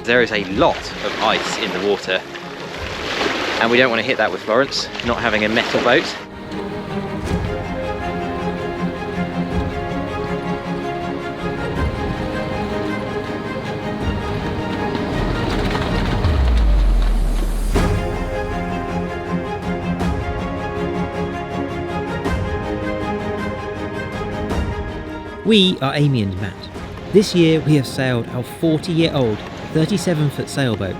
There is a lot of ice in the water, and we don't want to hit that with Florence, not having a metal boat. We are Amy and Matt. This year we have sailed our 40-year-old 37-foot sailboat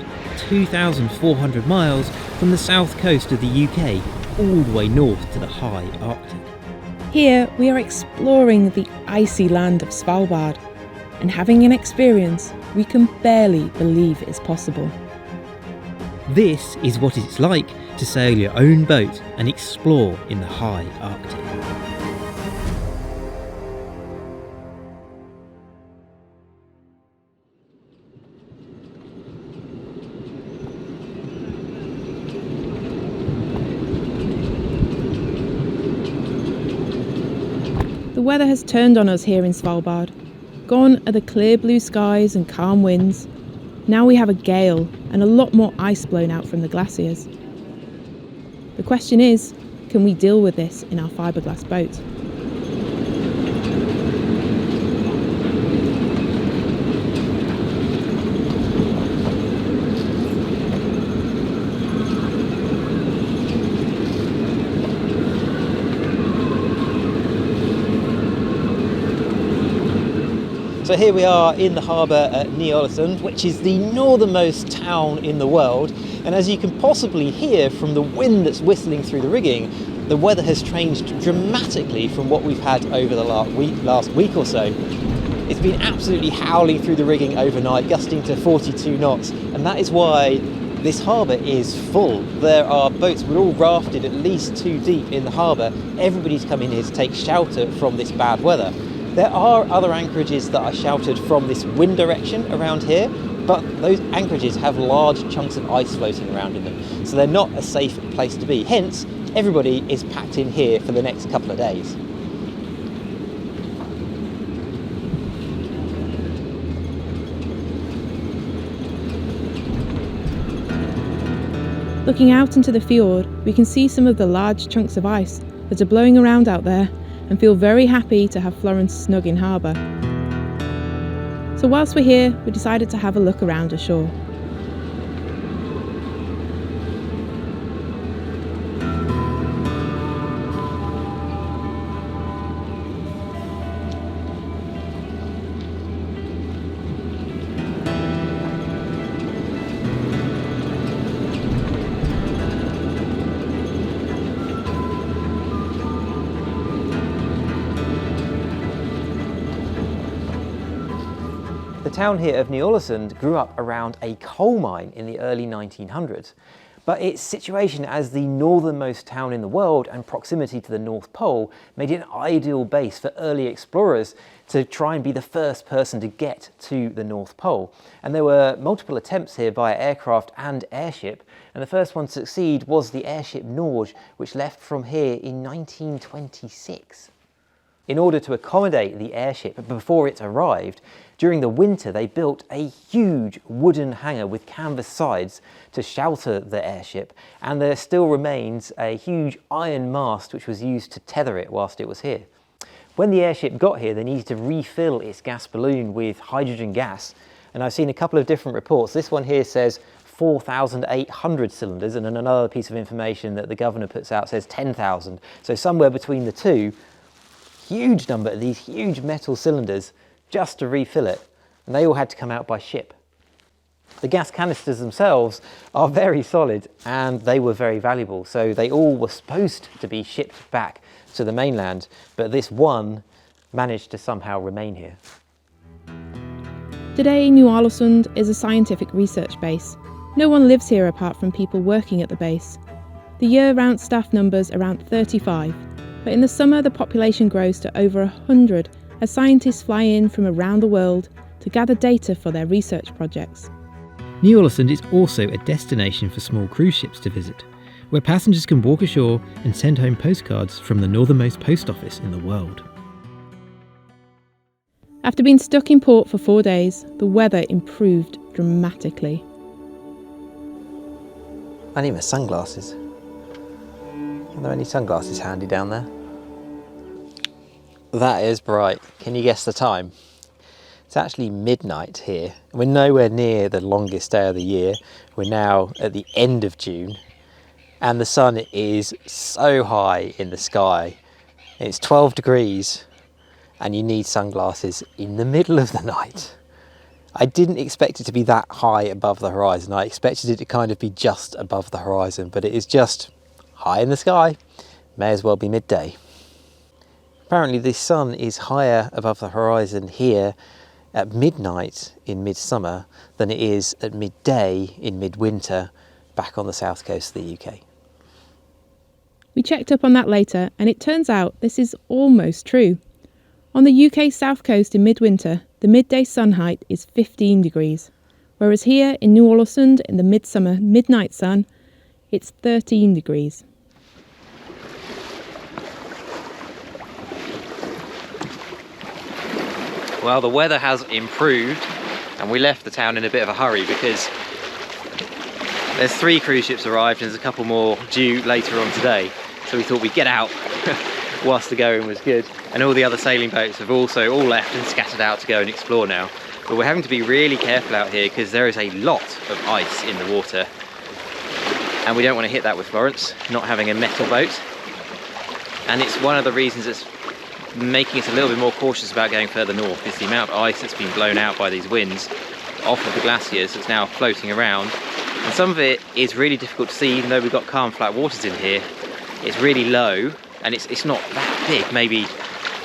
2,400 miles from the south coast of the UK all the way north to the high Arctic. Here we are exploring the icy land of Svalbard, and having an experience we can barely believe is possible. This is what it's like to sail your own boat and explore in the high Arctic. The weather has turned on us here in Svalbard. Gone are the clear blue skies and calm winds. Now we have a gale and a lot more ice blown out from the glaciers. The question is, can we deal with this in our fiberglass boat? So here we are in the harbour at Ny-Ålesund, which is the northernmost town in the world. And as you can possibly hear from the wind that's whistling through the rigging, the weather has changed dramatically from what we've had over the last week or so. It's been absolutely howling through the rigging overnight, gusting to 42 knots. And that is why this harbour is full. There are boats, we're all rafted at least 2 deep in the harbour. Everybody's come in here to take shelter from this bad weather. There are other anchorages that are sheltered from this wind direction around here, but those anchorages have large chunks of ice floating around in them, so they're not a safe place to be. Hence, everybody is packed in here for the next couple of days. Looking out into the fjord, we can see some of the large chunks of ice that are blowing around out there, and feel very happy to have Florence snug in harbour. So whilst we're here, we decided to have a look around ashore. The town here of Ny-Ålesund grew up around a coal mine in the early 1900s, but its situation as the northernmost town in the world and proximity to the North Pole made it an ideal base for early explorers to try and be the first person to get to the North Pole. And there were multiple attempts here by aircraft and airship, and the first one to succeed was the airship Norge, which left from here in 1926. In order to accommodate the airship before it arrived, during the winter they built a huge wooden hangar with canvas sides to shelter the airship, and there still remains a huge iron mast which was used to tether it whilst it was here. When the airship got here, they needed to refill its gas balloon with hydrogen gas, and I've seen a couple of different reports. This one here says 4,800 cylinders, and then another piece of information that the governor puts out says 10,000. So somewhere between the two, huge number of these huge metal cylinders just to refill it, and they all had to come out by ship. The gas canisters themselves are very solid and they were very valuable, so they all were supposed to be shipped back to the mainland, but this one managed to somehow remain here. Today, Ny-Ålesund is a scientific research base. No one lives here apart from people working at the base. The year-round staff number's around 35, but in the summer the population grows to over 100 as scientists fly in from around the world to gather data for their research projects. Ny-Ålesund is also a destination for small cruise ships to visit, where passengers can walk ashore and send home postcards from the northernmost post office in the world. After being stuck in port for 4 days, the weather improved dramatically. I need my sunglasses. Are there any sunglasses handy down there? That is bright. Can you guess the time? It's actually midnight here. We're nowhere near the longest day of the year. We're now at the end of June and the sun is so high in the sky. It's 12 degrees and you need sunglasses in the middle of the night. I didn't expect it to be that high above the horizon. I expected it to kind of be just above the horizon, but it is just high in the sky. May as well be midday. Apparently the sun is higher above the horizon here at midnight in midsummer than it is at midday in midwinter back on the south coast of the UK. We checked up on that later, and it turns out this is almost true. On the UK south coast in midwinter, the midday sun height is 15 degrees, whereas here in New Orleans in the midsummer midnight sun, it's 13 degrees. Well, the weather has improved and we left the town in a bit of a hurry because there's 3 cruise ships arrived and there's a couple more due later on today. So we thought we'd get out whilst the going was good. And all the other sailing boats have also all left and scattered out to go and explore now. But we're having to be really careful out here because there is a lot of ice in the water. And we don't want to hit that with Florence, not having a metal boat. And it's one of the reasons it's making us a little bit more cautious about going further north, is the amount of ice that's been blown out by these winds off of the glaciers that's now floating around. And some of it is really difficult to see, even though we've got calm flat waters in here. It's really low and it's not that big, maybe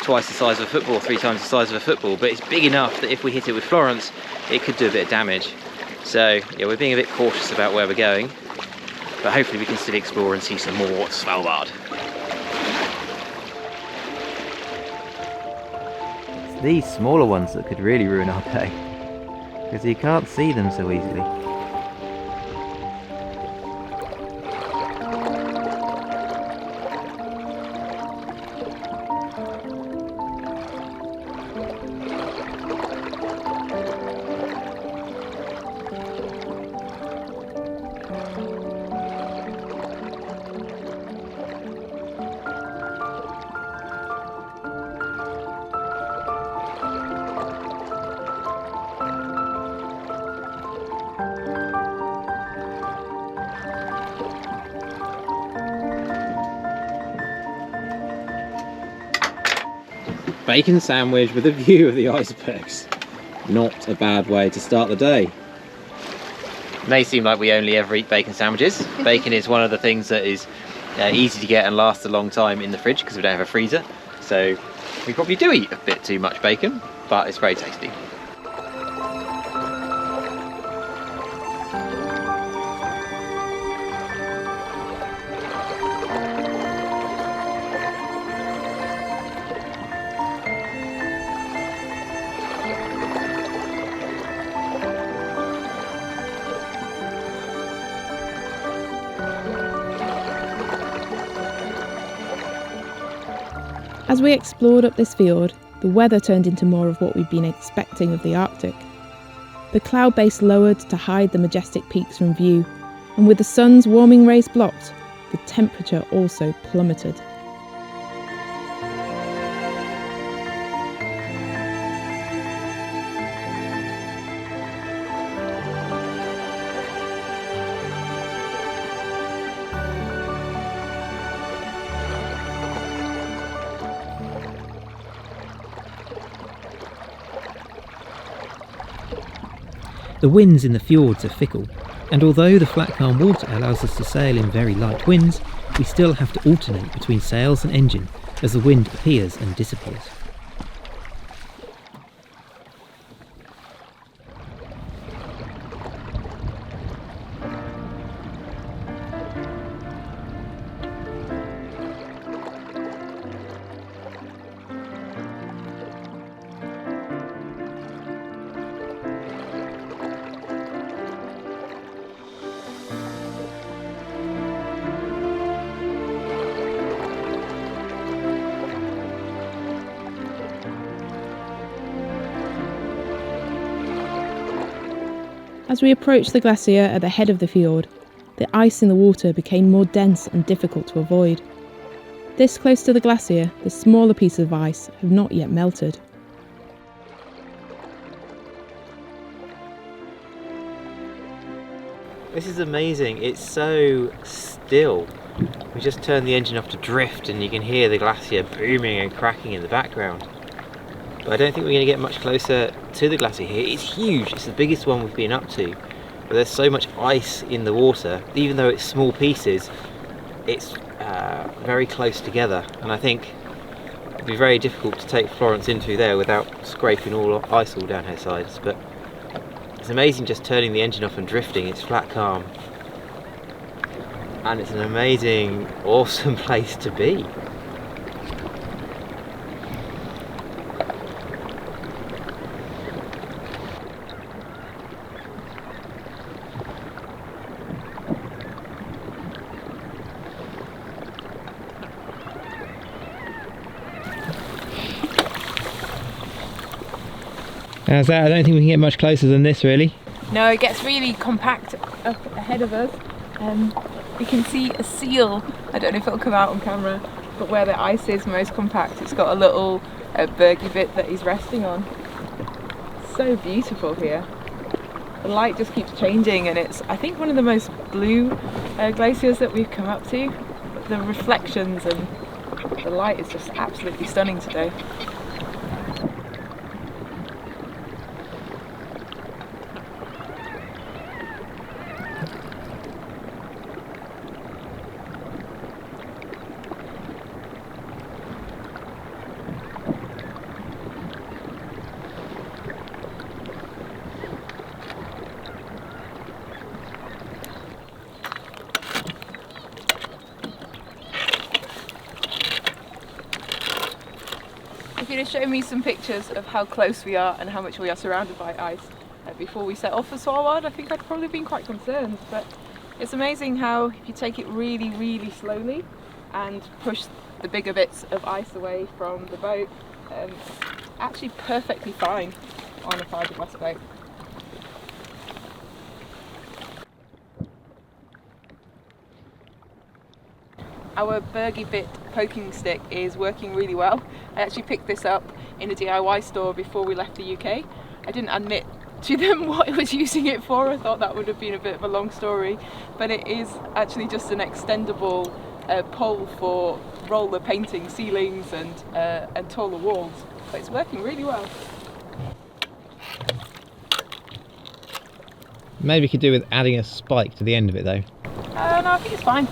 twice the size of a football, 3 times the size of a football, but it's big enough that if we hit it with Florence it could do a bit of damage. So yeah, we're being a bit cautious about where we're going, but hopefully we can still explore and see some more Svalbard. These smaller ones that could really ruin our day, because you can't see them so easily. Bacon sandwich with a view of the icebergs. Not a bad way to start the day. May seem like we only ever eat bacon sandwiches. Bacon is one of the things that is easy to get and lasts a long time in the fridge because we don't have a freezer. So we probably do eat a bit too much bacon, but it's very tasty. As we explored up this fjord, the weather turned into more of what we'd been expecting of the Arctic. The cloud base lowered to hide the majestic peaks from view, and with the sun's warming rays blocked, the temperature also plummeted. The winds in the fjords are fickle, and although the flat calm water allows us to sail in very light winds, we still have to alternate between sails and engine as the wind appears and disappears. As we approached the glacier at the head of the fjord, the ice in the water became more dense and difficult to avoid. This close to the glacier, the smaller pieces of ice have not yet melted. This is amazing, it's so still. We just turned the engine off to drift and you can hear the glacier booming and cracking in the background. But I don't think we're going to get much closer to the glacier here. It's huge, it's the biggest one we've been up to. But there's so much ice in the water, even though it's small pieces, it's very close together. And I think it'd be very difficult to take Florence in through there without scraping all ice all down her sides. But it's amazing just turning the engine off and drifting. It's flat calm. And it's an amazing, awesome place to be. How's that? I don't think we can get much closer than this, really. No, it gets really compact up ahead of us. We can see a seal. I don't know if it'll come out on camera, but where the ice is most compact, it's got a little bergy bit that he's resting on. So beautiful here. The light just keeps changing, and it's, I think, one of the most blue glaciers that we've come up to. The reflections and the light is just absolutely stunning today. If you'd have shown me some pictures of how close we are and how much we are surrounded by ice before we set off for Svalbard, I think I'd probably been quite concerned. But it's amazing how if you take it really, really slowly and push the bigger bits of ice away from the boat, actually perfectly fine on a fiberglass boat. Our bergy bit poking stick is working really well. I actually picked this up in a DIY store before we left the UK. I didn't admit to them what I was using it for. I thought that would have been a bit of a long story, but it is actually just an extendable pole for roller painting ceilings and taller walls. But it's working really well. Maybe we could do with adding a spike to the end of it though. No, I think it's fine.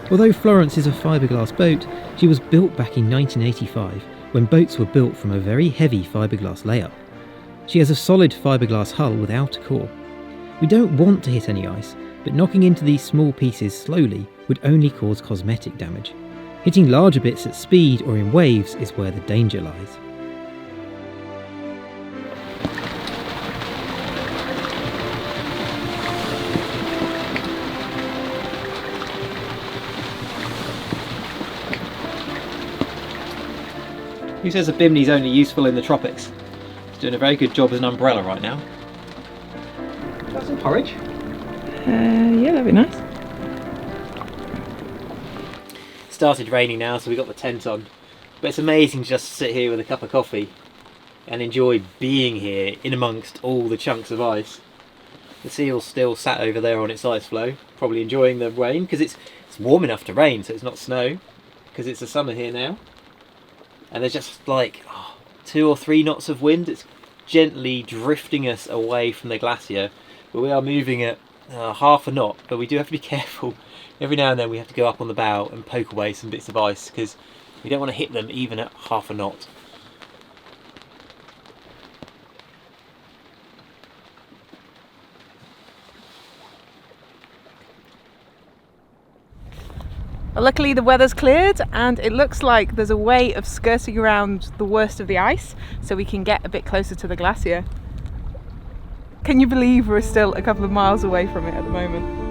Although Florence is a fiberglass boat, she was built back in 1985 when boats were built from a very heavy fiberglass layup. She has a solid fiberglass hull without a core. We don't want to hit any ice, but knocking into these small pieces slowly would only cause cosmetic damage. Hitting larger bits at speed or in waves is where the danger lies. Who says a bimini's only useful in the tropics? It's doing a very good job as an umbrella right now. Got some porridge? Yeah, that'd be nice. Started raining now, so we got the tent on. But it's amazing just to sit here with a cup of coffee and enjoy being here in amongst all the chunks of ice. The seal's still sat over there on its ice floe, probably enjoying the rain because it's warm enough to rain, so it's not snow because it's the summer here now. And there's just like 2 or 3 knots of wind. It's gently drifting us away from the glacier, but we are moving at half a knot. But we do have to be careful. Every now and then we have to go up on the bow and poke away some bits of ice because we don't want to hit them even at half a knot. Well, luckily the weather's cleared and it looks like there's a way of skirting around the worst of the ice so we can get a bit closer to the glacier. Can you believe we're still a couple of miles away from it at the moment?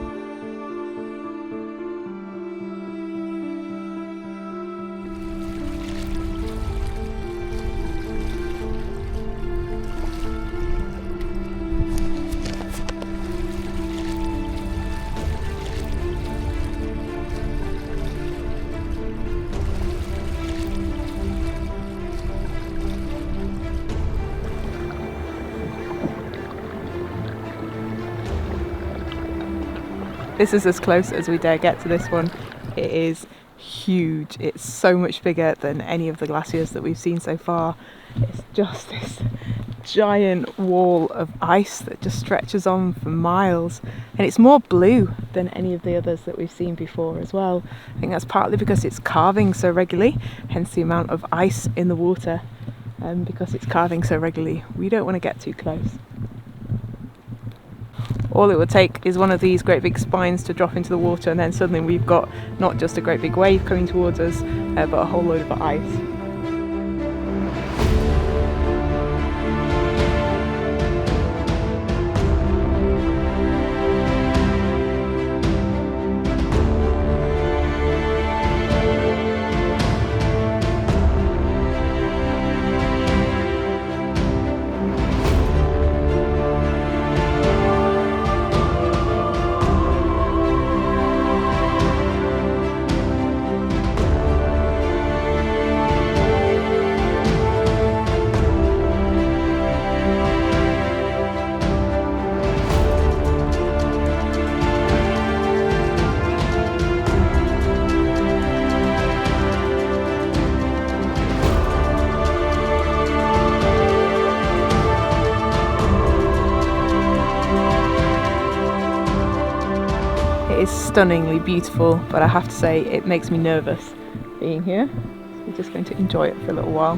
This is as close as we dare get to this one. It is huge. It's so much bigger than any of the glaciers that we've seen so far. It's just this giant wall of ice that just stretches on for miles, and it's more blue than any of the others that we've seen before as well. I think that's partly because it's carving so regularly, hence the amount of ice in the water. Because it's carving so regularly, we don't want to get too close. All it would take is one of these great big spines to drop into the water, and then suddenly we've got not just a great big wave coming towards us, but a whole load of ice. It is stunningly beautiful, but I have to say it makes me nervous being here. So we're just going to enjoy it for a little while.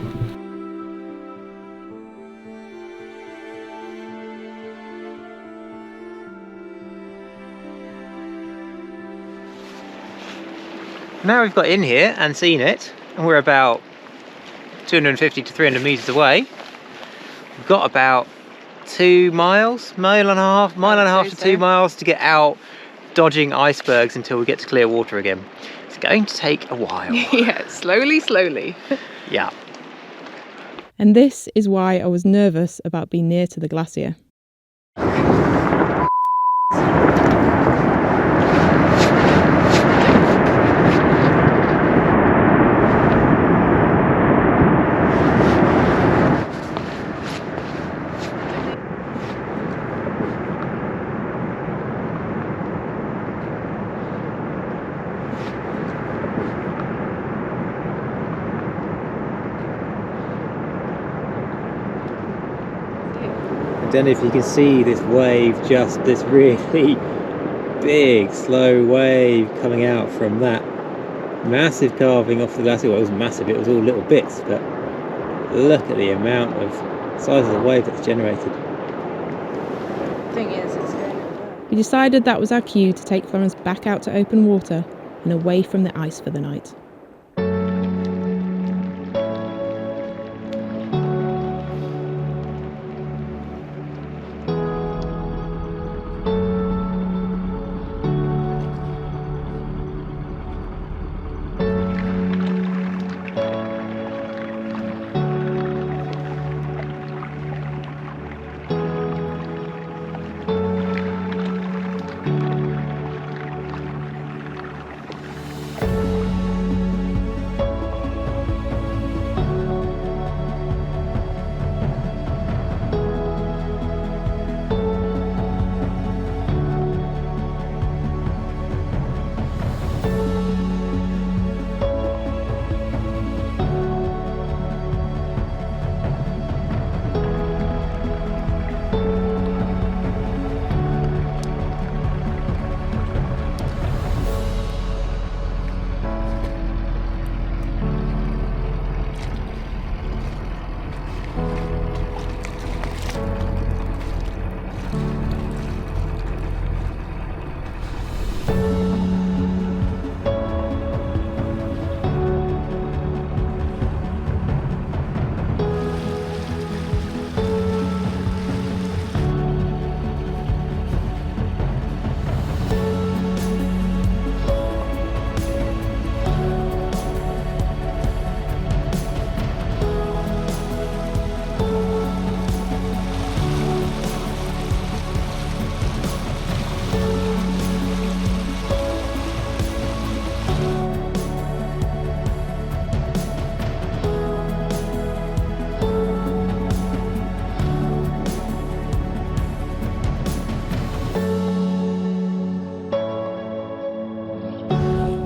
Now we've got in here and seen it, and we're about 250 to 300 metres away. We've got about 2 miles, mile and a half to 2 miles to get out, dodging icebergs until we get to clear water again. It's going to take a while. Yeah, slowly. Yeah. And this is why I was nervous about being near to the glacier. I don't know if you can see this wave, just this really big slow wave coming out from that massive carving off the glacier. Well, it wasn't massive, it was all little bits, but look at the amount of size of the wave that's generated. Thing is, it's going. We decided that was our cue to take Florence back out to open water and away from the ice for the night.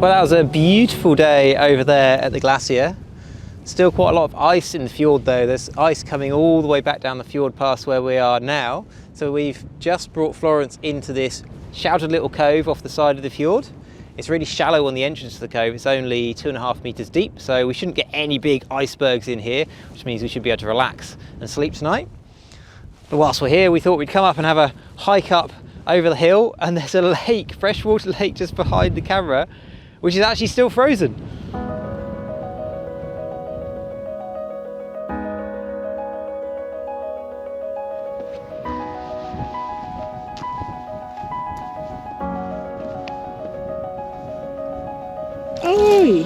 Well, that was a beautiful day over there at the glacier. Still quite a lot of ice in the fjord though. There's ice coming all the way back down the fjord past where we are now. So we've just brought Florence into this sheltered little cove off the side of the fjord. It's really shallow on the entrance to the cove. It's only 2.5 meters deep, so we shouldn't get any big icebergs in here, which means we should be able to relax and sleep tonight. But whilst we're here, we thought we'd come up and have a hike up over the hill, and there's a lake, freshwater lake just behind the camera, which is actually still frozen. Oi!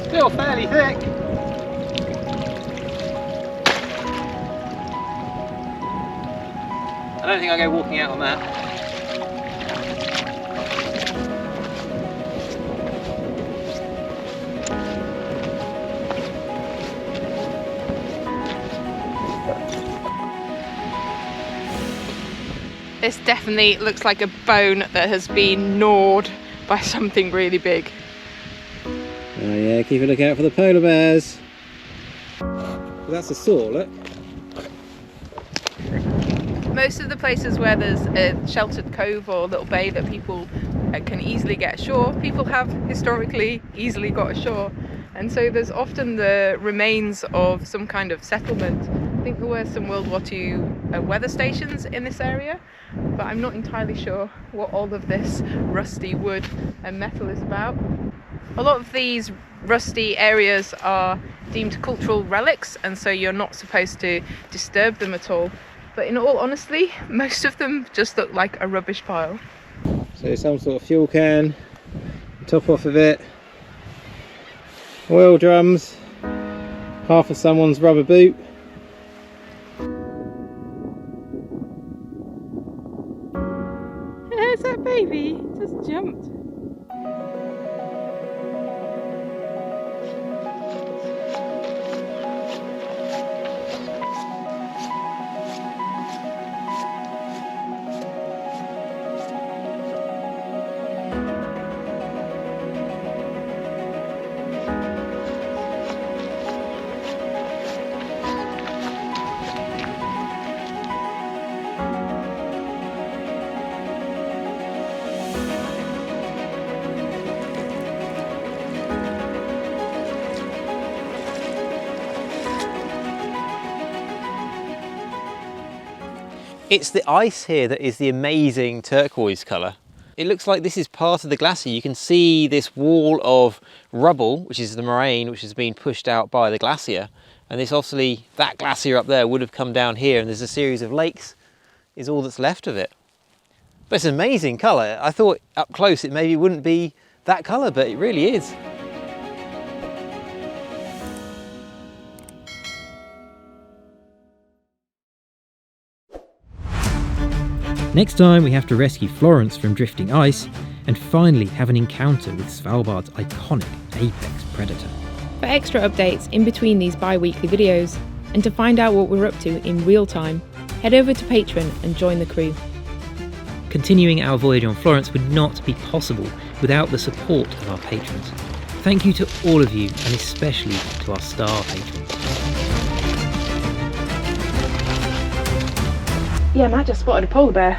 Still fairly thick. I don't think I'll go walking out on that. This definitely looks like a bone that has been gnawed by something really big. Oh yeah, keep a look out for the polar bears. Well, that's a saw, look. Most of the places where there's a sheltered cove or little bay that people can easily get ashore, people have historically easily got ashore. And so there's often the remains of some kind of settlement. I think there were some World War II weather stations in this area, but I'm not entirely sure what all of this rusty wood and metal is about. A lot of these rusty areas are deemed cultural relics, and so you're not supposed to disturb them at all. But in all honesty, most of them just look like a rubbish pile. So some sort of fuel can, top off of it, oil drums, half of someone's rubber boot. There's that baby, it just jumped. It's the ice here that is the amazing turquoise colour. It looks like this is part of the glacier. You can see this wall of rubble, which is the moraine, which has been pushed out by the glacier. And this obviously, that glacier up there would have come down here, and there's a series of lakes is all that's left of it. But it's an amazing colour. I thought up close it maybe wouldn't be that colour, but it really is. Next time we have to rescue Florence from drifting ice and finally have an encounter with Svalbard's iconic apex predator. For extra updates in between these bi-weekly videos, and to find out what we're up to in real time, head over to Patreon and join the crew. Continuing our voyage on Florence would not be possible without the support of our patrons. Thank you to all of you, and especially to our star patrons. Yeah, Matt just spotted a polar bear.